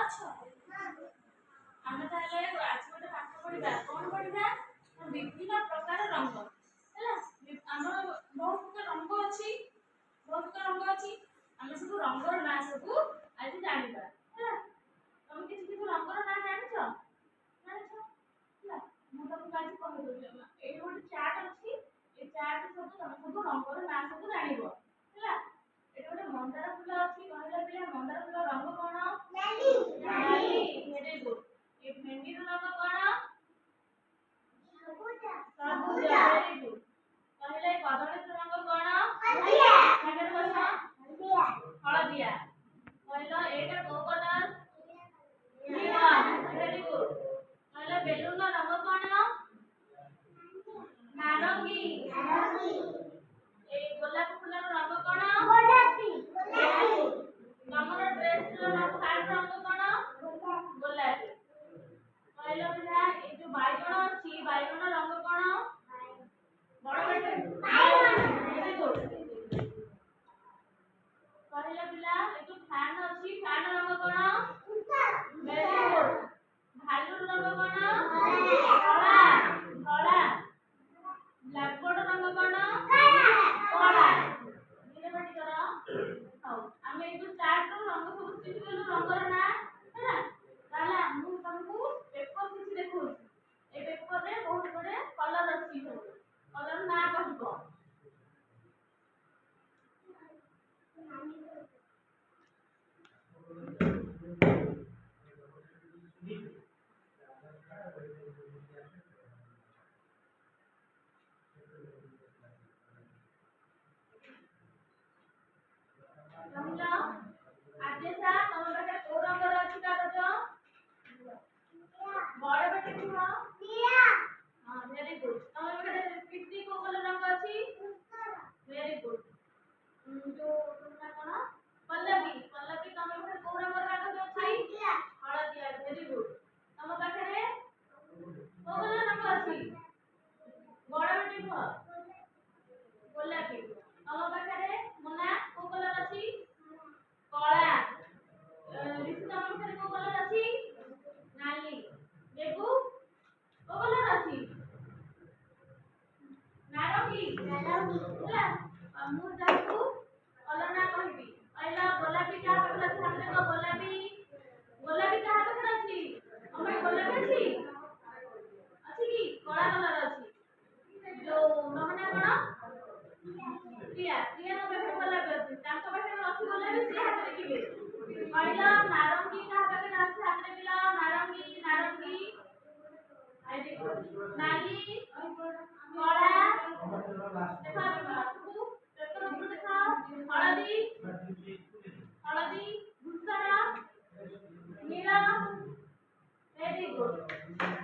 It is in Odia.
ଅଛ? ଆମେ ତାହେଲେ ଆଜି ଗୋଟେ ପାଠ ପଢିବା। କଣ ପଢିବା? ବିଭିନ୍ନ ପ୍ରକାର ରଙ୍ଗ। ହେଲା, ଆମର ବହୁତ ପ୍ରକାର ରଙ୍ଗ ଅଛି। ଆମେ ସବୁ ରଙ୍ଗର ନାଁ ସବୁ ଆଜି ଜାଣିବା। ହେଲା, ତମେ କିଛି କିଛି ରଙ୍ଗର ନାଁ ଜାଣିଛ? ହେଲା, ମୁଁ ତମକୁ ଆଜି କହିଦେଉଛି। ଏଇ ଗୋଟେ ଚାର୍ଟ ଅଛି। ଏ ଚାର୍ଟ ସବୁ ତମେ ସବୁ ରଙ୍ଗର ନାଁ ସବୁ ଜାଣିବ। ହେଲା, ଏଠି ଗୋଟେ ମନ୍ଦାର ଫୁଲ ଅଛି। କହିଲା ପିଲା ମନ୍ଦାର ଫୁଲ ରଙ୍ଗ କଣ? ନାଲି। Very good. ଏ ଭେଣ୍ଡିର ରଙ୍ଗ କଣ? ସବୁଜ। Very good. କହିଲେ କଦଳୀର ରଙ୍ଗ କଣ? ହଳଦିଆ। କହିଲ ଏଇଟା କୋଉ କଲର? ନୀଳ। Very good. କହିଲ ବେଲୁନର ରଙ୍ଗ କଣ? ନାରଙ୍ଗୀ। এই গোলাপ ফুলের রঙ কোন? গোলাপী। তমর ড্রেসর শাড়ির রঙ কোন? গোলাপী। কইলো পিলা এই যে বাইগণ আছে, বাইগণর রঙ কোন? বড় বেটে বাইগণ। Very good. কইলো পিলা এই যে ফ্যান আছে, ফ্যানর রঙ কোন? Very good. ভালুর রঙ কোন? ধলা। ধলা। ব্ল্যাকবোর্ড রঙ কোন? কলা। ধীরে বাটি কর। ହଉ ଆମେ ଏଇ ଯୋଉ ଚାର୍ଟ ର ରଙ୍ଗ ସବୁ ଶିଖିଗଲୁ, ରଙ୍ଗର ନାଁ। ହେଲା, ତାହେଲେ ମୁଁ ତମକୁ ପେପର କିଛି ଦେଖଉଛି। ଏ ପେପର ରେ ବହୁତ ଗୁଡେ କଲର ଅଛି। ସବୁ କଲର ନାଁ କହିବ। କହିଲ ଆଦେଶା ତମ ପାଖରେ କୋଉ ରଙ୍ଗର ଅଛି କାଗଜ? ବଡ ବେଟେ କୁହ। ହଁ, ଭେରି ଗୁଡ୍। ତମ ପାଖରେ କିଟି କୋଉ କଲର ରଙ୍ଗ ଅଛି? Very good. ଯୋଉ ନା କଣ? ପଲ୍ଲବୀ। ପଲ୍ଲବୀ ତମ ପାଖରେ କୋଉ ରଙ୍ଗର କାଗଜ ଅଛି? ହଳଦିଆ। Very good. ତମ ପାଖରେ କୋଉ କଲର ରଙ୍ଗ ଅଛି? ବଡ ବେଟେ କୁହ। ଗୋଲାପୀ। ତମ ପାଖରେ ମୋନା କୋଉ କଲର ଅଛି? କଳା। ରିସି ତମ ପାଖରେ କୋଉ କଲର ଅଛି? ନାଲି। ଦେବୁ କୋଉ କଲର ଅଛି? ନାରଙ୍ଗୀ। ହେଲା, ମୁଁ ଯାକୁ କଲର ନା କହିବି। କହିଲ ଗୋଲାପୀ କାହା ପାଖରେ ଅଛି? ହାତରେ କହ ଗୋଲାପୀ। ଗୋଲାପୀ କାହା ପାଖରେ ଅଛି? ତମ ଗୋଲାପୀ ଅଛି? ଅଛି କି? କଳା କଲର ଅଛି। ଯୋଉ ତମ ନା କଣ? ପ୍ରିୟା। ପ୍ରିୟା ତମ ପାଖରେ ଗୋଲାପୀ ଅଛି। ତାଙ୍କ ପାଖରେ ଅଛି ଗୋଲାପୀ, ସେ ହାତରେ କିବେ। କହିଲ ନାରଙ୍ଗୀ କାହା ପାଖରେ ଅଛି? ହାତରେ କିଲ ନାରଙ୍ଗୀ। ନାରଙ୍ଗୀ। ନାଲି। କଳା। ଦେଖା ପେପର ଉପରୁ ଦେଖା। ହଳଦୀ। ହଳଦୀ। ଧୂସର। ନୀଳ। Very good.